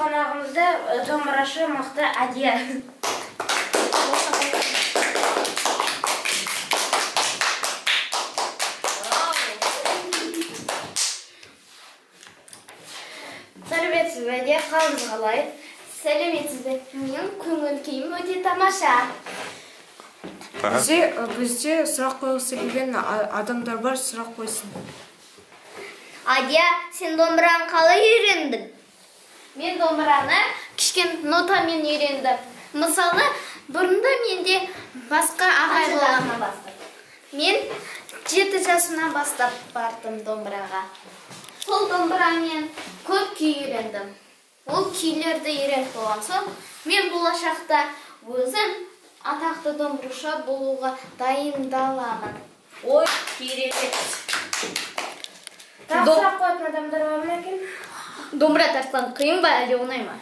қонағымызда домбырашы мықты Адия. Сәлеметсіз бе, Адия? Қалыңыз қалай? Сәлеметсіз бе? Мен көңіл-күйім өте тамаша. Бізде сұрақ қойғысы келген адамдар бар, сұрақ қойсын. Адия, сен домбыраны қалай үйрендің? Мен домбыраны кішкен нотамен үйрендім. Мысалы, бұрында менде басқа ағай болған. Мен 7 жасымнан бастап бардым домбыраға. Сол домбырамен көп күй үйрендім. Ол күйлерді үйреніп болған соң, мен болашақта өзім атақты домбырашы болуға дайындаламын. Ой, керемет. Тағы сұрақ қоятын адамдар бар ма екен? Домбыра тартқан қиын ба, әлде оңай ма?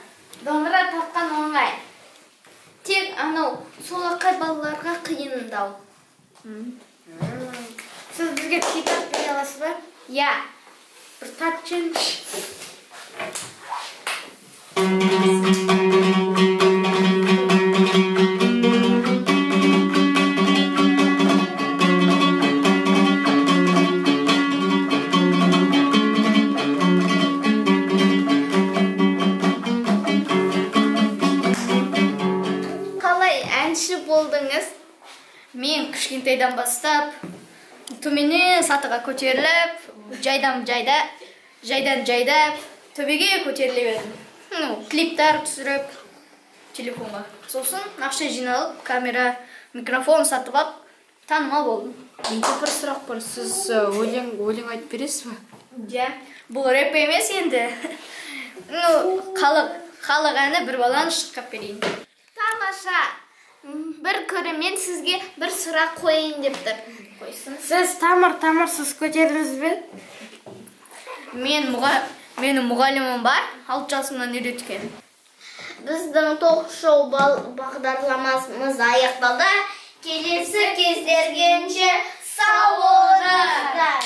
Домбыра тартқан оңай. Тек анау солақай балаларға қиындау. Сіз бізге күй тартып бере аласыз ба? Я. Бір тартып болдыңыз. Мен кішкентайдан бастап төменнен сатыға көтеріліп, жайдан жайдап төбеге көтеріле бердім. Клиптар түсіріп телефонға. Сосын ақша жиналып, камера, микрофон сатып алып, танымал болдым. Менде бір сұрақ бар. Сіз өлең айтып бересіз ба? Жа, бұл рэп емес енді. Халық әні бір баланы шырқап берейін. Тамаша. Бір көрермен сізге бір сұрақ қойын деп тұр. Қойсын. Сіз тамырсыз көтердіңіз бе? Менің мұғалімім бар, 6 жасымнан үйреткен. Біздің ток-шоу бағдарламамыз аяқталды. Келесі кездергенше сау болыңыздар.